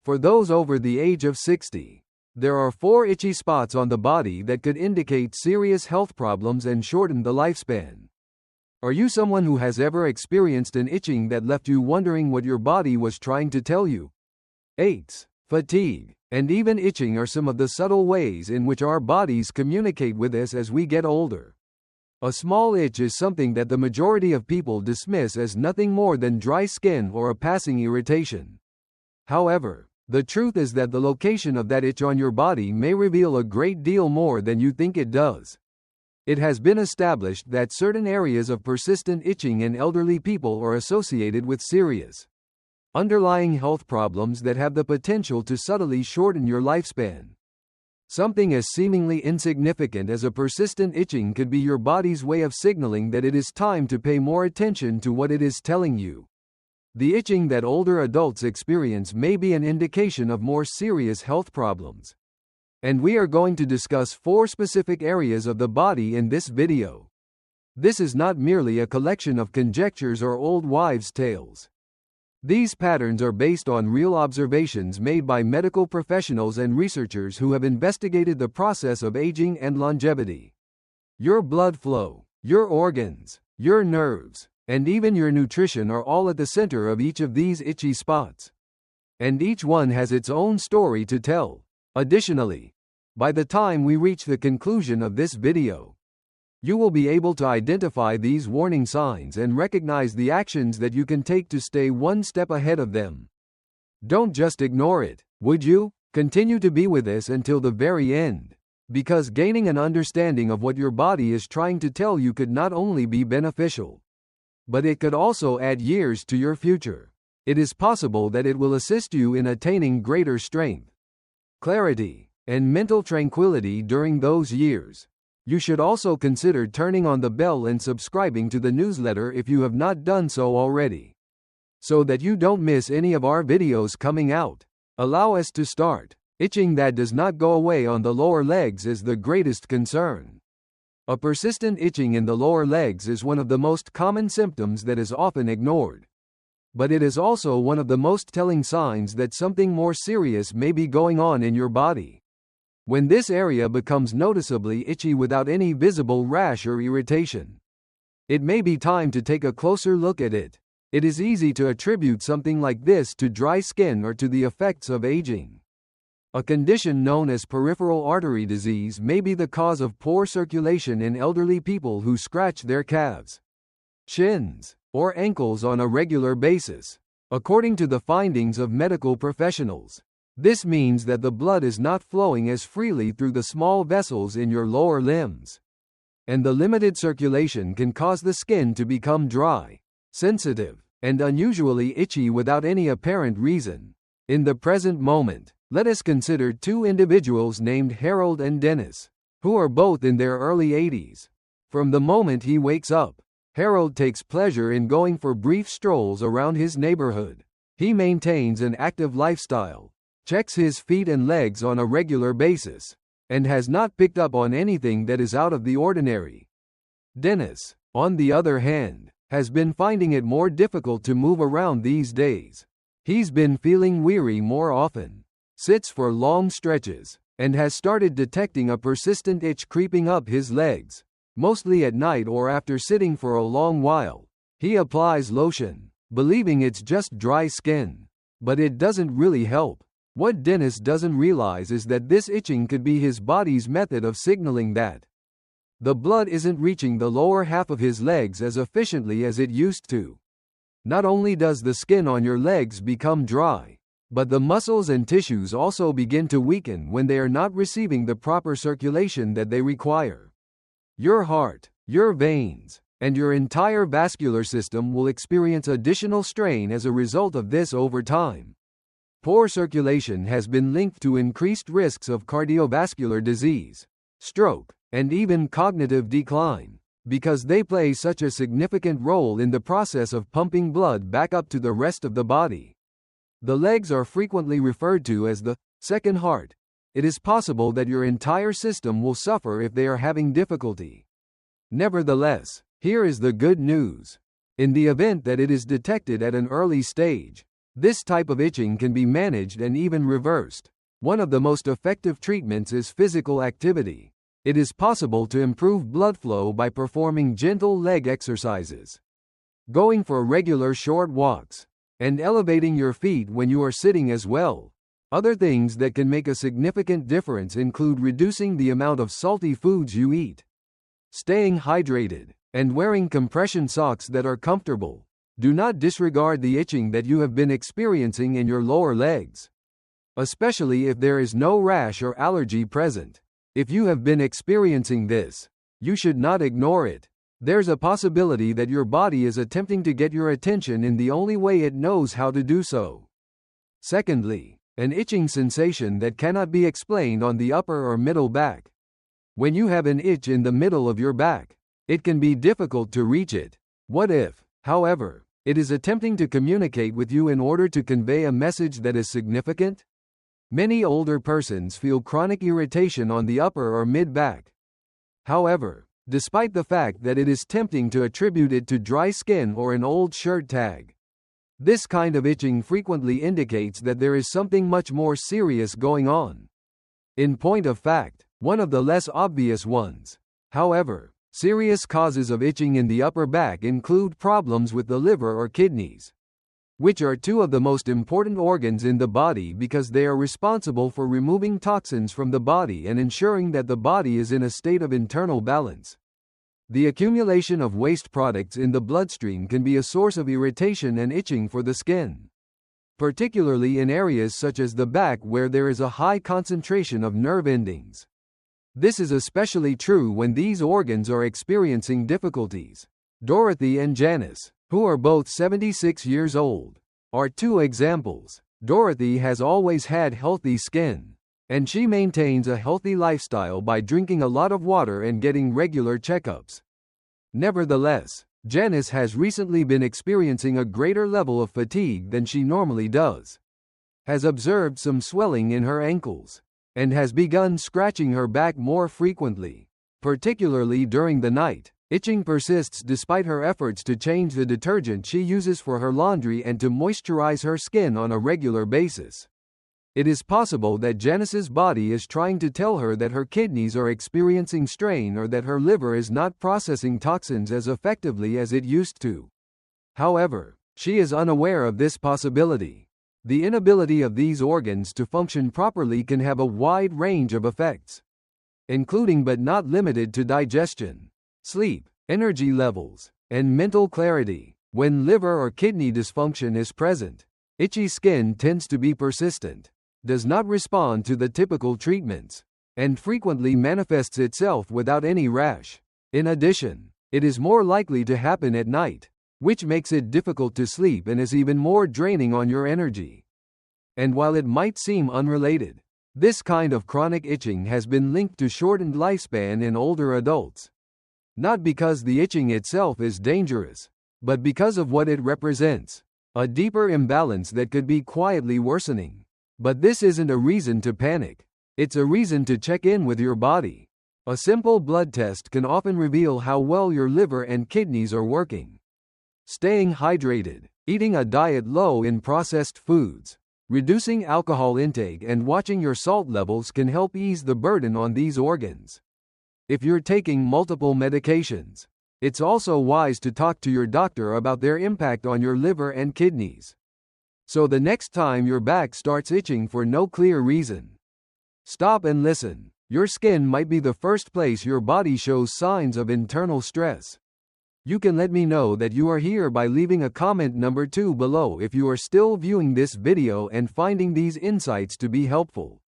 For those over the age of 60, there are 4 itchy spots on the body that could indicate serious health problems and shorten the lifespan. Are you someone who has ever experienced an itching that left you wondering what your body was trying to tell you? Aches, fatigue, and even itching are some of the subtle ways in which our bodies communicate with us as we get older. A small itch is something that the majority of people dismiss as nothing more than dry skin or a passing irritation. However, the truth is that the location of that itch on your body may reveal a great deal more than you think it does. It has been established that certain areas of persistent itching in elderly people are associated with serious underlying health problems that have the potential to subtly shorten your lifespan. Something as seemingly insignificant as a persistent itching could be your body's way of signaling that it is time to pay more attention to what it is telling you. The itching that older adults experience may be an indication of more serious health problems. And we are going to discuss 4 specific areas of the body in this video. This is not merely a collection of conjectures or old wives' tales. These patterns are based on real observations made by medical professionals and researchers who have investigated the process of aging and longevity. Your blood flow, your organs, your nerves, and even your nutrition are all at the center of each of these itchy spots. And each one has its own story to tell. Additionally, by the time we reach the conclusion of this video, you will be able to identify these warning signs and recognize the actions that you can take to stay one step ahead of them. Don't just ignore it, would you? Continue to be with us until the very end, because gaining an understanding of what your body is trying to tell you could not only be beneficial, but it could also add years to your future. It is possible that it will assist you in attaining greater strength, clarity, and mental tranquility during those years. You should also consider turning on the bell and subscribing to the newsletter if you have not done so already, so that you don't miss any of our videos coming out. Allow us to start. Itching that does not go away on the lower legs is the greatest concern. A persistent itching in the lower legs is one of the most common symptoms that is often ignored. But it is also one of the most telling signs that something more serious may be going on in your body. When this area becomes noticeably itchy without any visible rash or irritation, it may be time to take a closer look at it. It is easy to attribute something like this to dry skin or to the effects of aging. A condition known as peripheral artery disease may be the cause of poor circulation in elderly people who scratch their calves, shins, or ankles on a regular basis. According to the findings of medical professionals, this means that the blood is not flowing as freely through the small vessels in your lower limbs. And the limited circulation can cause the skin to become dry, sensitive, and unusually itchy without any apparent reason. In the present moment, let us consider 2 individuals named Harold and Dennis, who are both in their early 80s. From the moment he wakes up, Harold takes pleasure in going for brief strolls around his neighborhood. He maintains an active lifestyle, checks his feet and legs on a regular basis, and has not picked up on anything that is out of the ordinary. Dennis, on the other hand, has been finding it more difficult to move around these days. He's been feeling weary more often, sits for long stretches, and has started detecting a persistent itch creeping up his legs, mostly at night or after sitting for a long while. He applies lotion, believing it's just dry skin, but it doesn't really help. What Dennis doesn't realize is that this itching could be his body's method of signaling that the blood isn't reaching the lower half of his legs as efficiently as it used to. Not only does the skin on your legs become dry, but the muscles and tissues also begin to weaken when they are not receiving the proper circulation that they require. Your heart, your veins, and your entire vascular system will experience additional strain as a result of this over time. Poor circulation has been linked to increased risks of cardiovascular disease, stroke, and even cognitive decline, because they play such a significant role in the process of pumping blood back up to the rest of the body. The legs are frequently referred to as the second heart. It is possible that your entire system will suffer if they are having difficulty. Nevertheless, here is the good news. In the event that it is detected at an early stage, This type of itching can be managed and even reversed. One of the most effective treatments is physical activity. It is possible to improve blood flow by performing gentle leg exercises, going for regular short walks, and elevating your feet when you are sitting as well. Other things that can make a significant difference include reducing the amount of salty foods you eat, staying hydrated, and wearing compression socks that are comfortable. Do not disregard the itching that you have been experiencing in your lower legs, especially if there is no rash or allergy present. If you have been experiencing this, you should not ignore it. There's a possibility that your body is attempting to get your attention in the only way it knows how to do so. Secondly, an itching sensation that cannot be explained on the upper or middle back. When you have an itch in the middle of your back, it can be difficult to reach it. What if, however, it is attempting to communicate with you in order to convey a message that is significant? Many older persons feel chronic irritation on the upper or mid-back. However, despite the fact that it is tempting to attribute it to dry skin or an old shirt tag, this kind of itching frequently indicates that there is something much more serious going on. In point of fact, one of the less obvious ones. However, serious causes of itching in the upper back include problems with the liver or kidneys, which are two of the most important organs in the body because they are responsible for removing toxins from the body and ensuring that the body is in a state of internal balance. The accumulation of waste products in the bloodstream can be a source of irritation and itching for the skin, particularly in areas such as the back where there is a high concentration of nerve endings. This is especially true when these organs are experiencing difficulties. Dorothy and Janice, who are both 76 years old, are two examples. Dorothy has always had healthy skin, and she maintains a healthy lifestyle by drinking a lot of water and getting regular checkups. Nevertheless, Janice has recently been experiencing a greater level of fatigue than she normally does, has observed some swelling in her ankles, and has begun scratching her back more frequently, particularly during the night. Itching persists despite her efforts to change the detergent she uses for her laundry and to moisturize her skin on a regular basis. It is possible that Janice's body is trying to tell her that her kidneys are experiencing strain or that her liver is not processing toxins as effectively as it used to. However, she is unaware of this possibility. The inability of these organs to function properly can have a wide range of effects, including but not limited to digestion, sleep, energy levels, and mental clarity. When liver or kidney dysfunction is present, itchy skin tends to be persistent, does not respond to the typical treatments, and frequently manifests itself without any rash. In addition, it is more likely to happen at night, which makes it difficult to sleep and is even more draining on your energy. And while it might seem unrelated, this kind of chronic itching has been linked to shortened lifespan in older adults. Not because the itching itself is dangerous, but because of what it represents, a deeper imbalance that could be quietly worsening. But this isn't a reason to panic. It's a reason to check in with your body. A simple blood test can often reveal how well your liver and kidneys are working. Staying hydrated, eating a diet low in processed foods, reducing alcohol intake and watching your salt levels can help ease the burden on these organs. If you're taking multiple medications, it's also wise to talk to your doctor about their impact on your liver and kidneys. So the next time your back starts itching for no clear reason, stop and listen. Your skin might be the first place your body shows signs of internal stress. You can let me know that you are here by leaving a comment number 2 below if you are still viewing this video and finding these insights to be helpful.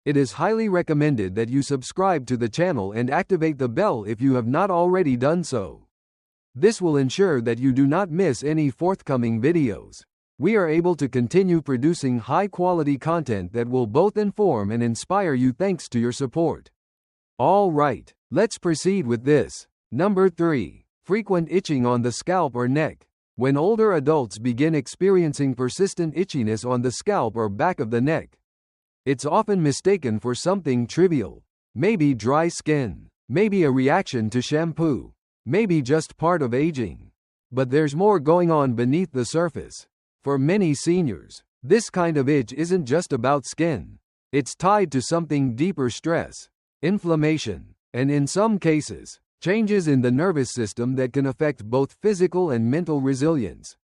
It is highly recommended that you subscribe to the channel and activate the bell if you have not already done so. This will ensure that you do not miss any forthcoming videos. We are able to continue producing high-quality content that will both inform and inspire you thanks to your support. All right, let's proceed with this. Number 3. Frequent itching on the scalp or neck. When older adults begin experiencing persistent itchiness on the scalp or back of the neck, it's often mistaken for something trivial. Maybe dry skin, maybe a reaction to shampoo, maybe just part of aging. But there's more going on beneath the surface. For many seniors, this kind of itch isn't just about skin. It's tied to something deeper: stress, inflammation, and in some cases, changes in the nervous system that can affect both physical and mental resilience.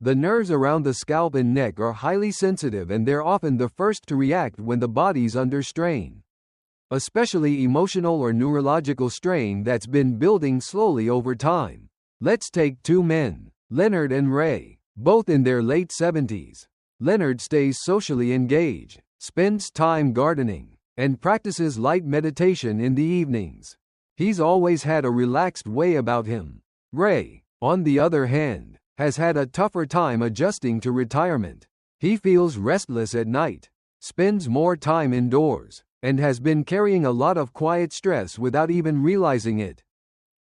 The nerves around the scalp and neck are highly sensitive, and they're often the first to react when the body's under strain. Especially emotional or neurological strain that's been building slowly over time. Let's take two men, Leonard and Ray, both in their late 70s. Leonard stays socially engaged, spends time gardening, and practices light meditation in the evenings. He's always had a relaxed way about him. Ray, on the other hand, has had a tougher time adjusting to retirement. He feels restless at night, spends more time indoors, and has been carrying a lot of quiet stress without even realizing it.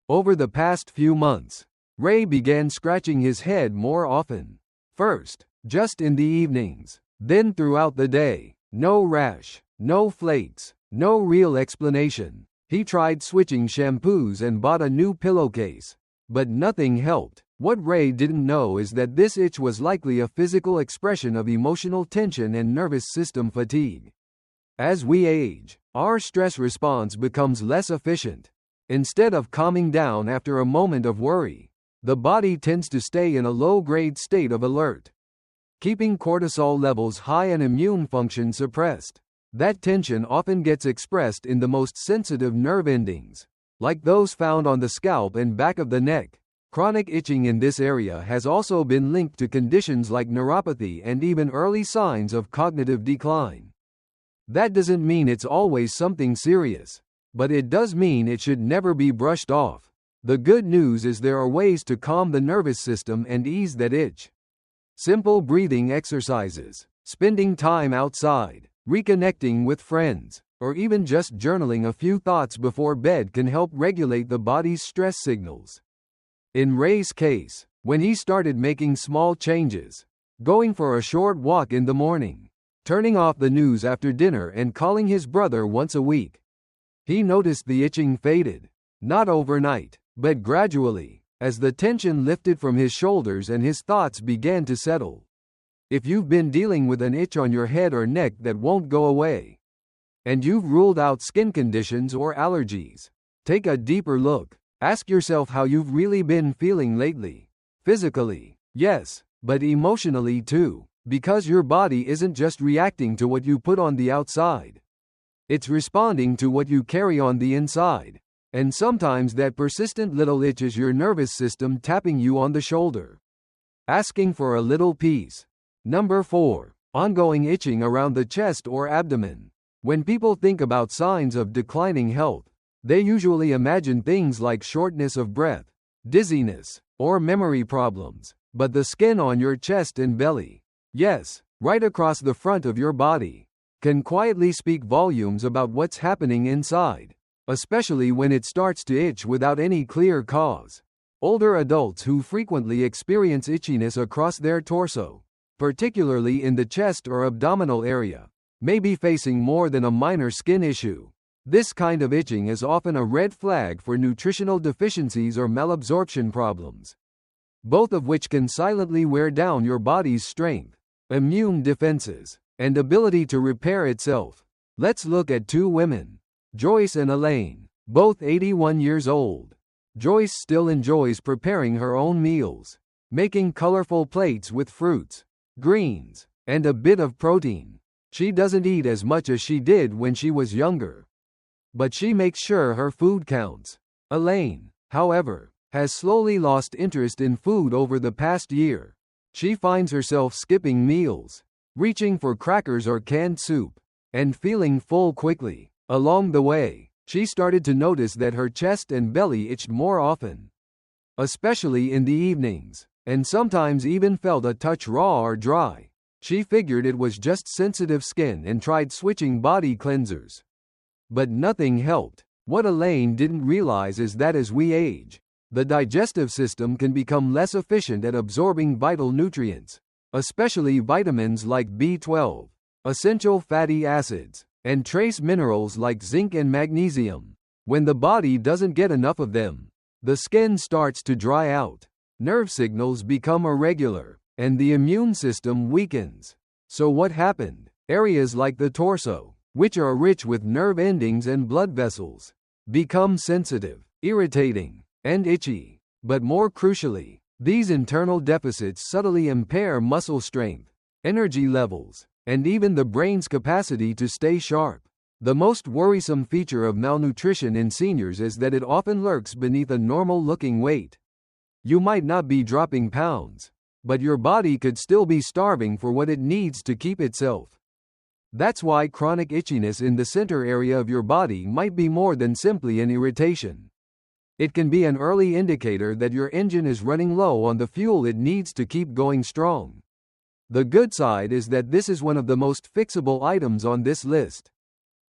Over the past few months, Ray began scratching his head more often. First, just in the evenings, then throughout the day. No rash, no flakes, no real explanation. He tried switching shampoos and bought a new pillowcase, but nothing helped. What Ray didn't know is that this itch was likely a physical expression of emotional tension and nervous system fatigue. As we age, our stress response becomes less efficient. Instead of calming down after a moment of worry, the body tends to stay in a low-grade state of alert, keeping cortisol levels high and immune function suppressed. That tension often gets expressed in the most sensitive nerve endings, like those found on the scalp and back of the neck. Chronic itching in this area has also been linked to conditions like neuropathy and even early signs of cognitive decline. That doesn't mean it's always something serious, but it does mean it should never be brushed off. The good news is there are ways to calm the nervous system and ease that itch. Simple breathing exercises, spending time outside, reconnecting with friends, or even just journaling a few thoughts before bed can help regulate the body's stress signals. In Ray's case, when he started making small changes, going for a short walk in the morning, turning off the news after dinner, and calling his brother once a week, he noticed the itching faded. Not overnight, but gradually, as the tension lifted from his shoulders and his thoughts began to settle. If you've been dealing with an itch on your head or neck that won't go away, and you've ruled out skin conditions or allergies, take a deeper look. Ask yourself how you've really been feeling lately. Physically, yes, but emotionally too, because your body isn't just reacting to what you put on the outside. It's responding to what you carry on the inside. And sometimes that persistent little itch is your nervous system tapping you on the shoulder, asking for a little peace. Number 4. Ongoing itching around the chest or abdomen. When people think about signs of declining health, they usually imagine things like shortness of breath, dizziness, or memory problems. But the skin on your chest and belly, yes, right across the front of your body, can quietly speak volumes about what's happening inside, especially when it starts to itch without any clear cause. Older adults who frequently experience itchiness across their torso, particularly in the chest or abdominal area, may be facing more than a minor skin issue. This kind of itching is often a red flag for nutritional deficiencies or malabsorption problems, both of which can silently wear down your body's strength, immune defenses, and ability to repair itself. Let's look at two women, Joyce and Elaine, both 81 years old. Joyce still enjoys preparing her own meals, making colorful plates with fruits, greens, and a bit of protein. She doesn't eat as much as she did when she was younger, but she makes sure her food counts. Elaine, however, has slowly lost interest in food over the past year. She finds herself skipping meals, reaching for crackers or canned soup, and feeling full quickly. Along the way, she started to notice that her chest and belly itched more often, especially in the evenings, and sometimes even felt a touch raw or dry. She figured it was just sensitive skin and tried switching body cleansers, but nothing helped. What Elaine didn't realize is that as we age, the digestive system can become less efficient at absorbing vital nutrients, especially vitamins like B12, essential fatty acids, and trace minerals like zinc and magnesium. When the body doesn't get enough of them, the skin starts to dry out, nerve signals become irregular, and the immune system weakens. So what happened? Areas like the torso, which are rich with nerve endings and blood vessels, become sensitive, irritating, and itchy. But more crucially, these internal deficits subtly impair muscle strength, energy levels, and even the brain's capacity to stay sharp. The most worrisome feature of malnutrition in seniors is that it often lurks beneath a normal-looking weight. You might not be dropping pounds, but your body could still be starving for what it needs to keep itself. That's why chronic itchiness in the center area of your body might be more than simply an irritation. It can be an early indicator that your engine is running low on the fuel it needs to keep going strong. The good side is that this is one of the most fixable items on this list.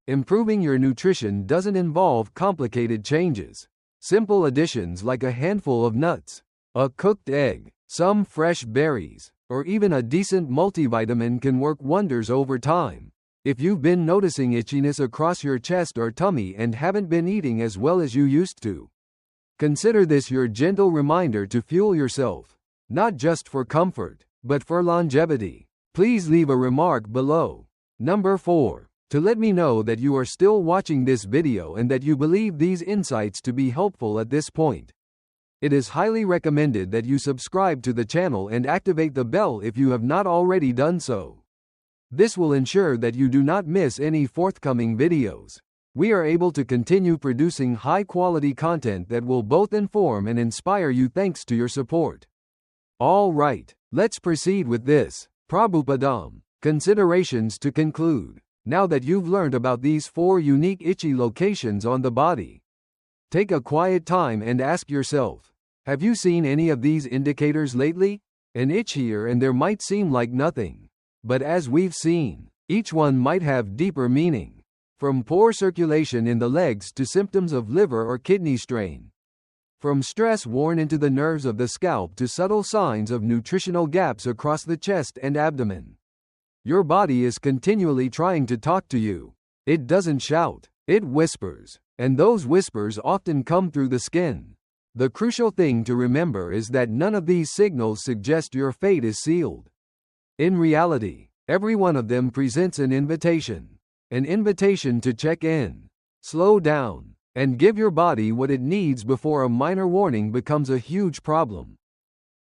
Improving your nutrition doesn't involve complicated changes. Simple additions like a handful of nuts, a cooked egg, some fresh berries, or even a decent multivitamin can work wonders over time. If you've been noticing itchiness across your chest or tummy and haven't been eating as well as you used to, consider this your gentle reminder to fuel yourself, not just for comfort, but for longevity. Please leave a remark below. Number 4. To let me know that you are still watching this video and that you believe these insights to be helpful at this point. It is highly recommended that you subscribe to the channel and activate the bell if you have not already done so. This will ensure that you do not miss any forthcoming videos. We are able to continue producing high-quality content that will both inform and inspire you thanks to your support. All right, let's proceed with this. Prabhupadam. Considerations to conclude. Now that you've learned about these 4 unique itchy locations on the body, take a quiet time and ask yourself, have you seen any of these indicators lately? An itch here and there might seem like nothing, but as we've seen, each one might have deeper meaning. From poor circulation in the legs to symptoms of liver or kidney strain. From stress worn into the nerves of the scalp to subtle signs of nutritional gaps across the chest and abdomen. Your body is continually trying to talk to you. It doesn't shout, it whispers, and those whispers often come through the skin. The crucial thing to remember is that none of these signals suggest your fate is sealed. In reality, every one of them presents an invitation to check in, slow down, and give your body what it needs before a minor warning becomes a huge problem.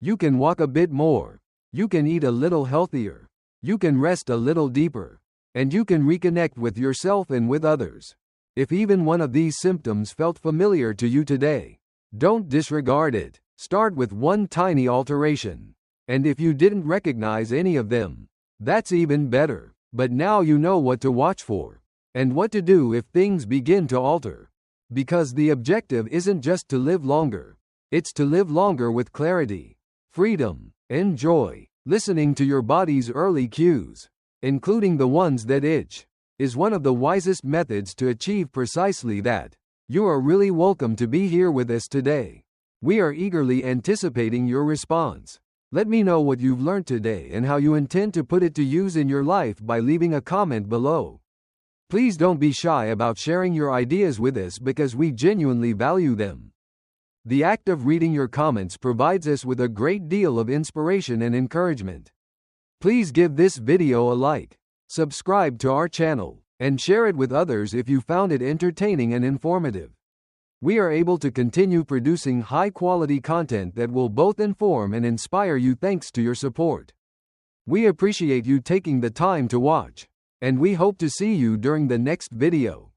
You can walk a bit more, you can eat a little healthier, you can rest a little deeper, and you can reconnect with yourself and with others. If even one of these symptoms felt familiar to you today, don't disregard it. Start with one tiny alteration. And if you didn't recognize any of them, that's even better. But now you know what to watch for, and what to do if things begin to alter. Because the objective isn't just to live longer, it's to live longer with clarity, freedom, and joy. Listening to your body's early cues, including the ones that itch, is one of the wisest methods to achieve precisely that. You are really welcome to be here with us today. We are eagerly anticipating your response. Let me know what you've learned today and how you intend to put it to use in your life by leaving a comment below. Please don't be shy about sharing your ideas with us because we genuinely value them. The act of reading your comments provides us with a great deal of inspiration and encouragement. Please give this video a like, subscribe to our channel, and share it with others if you found it entertaining and informative. We are able to continue producing high-quality content that will both inform and inspire you thanks to your support. We appreciate you taking the time to watch, and we hope to see you during the next video.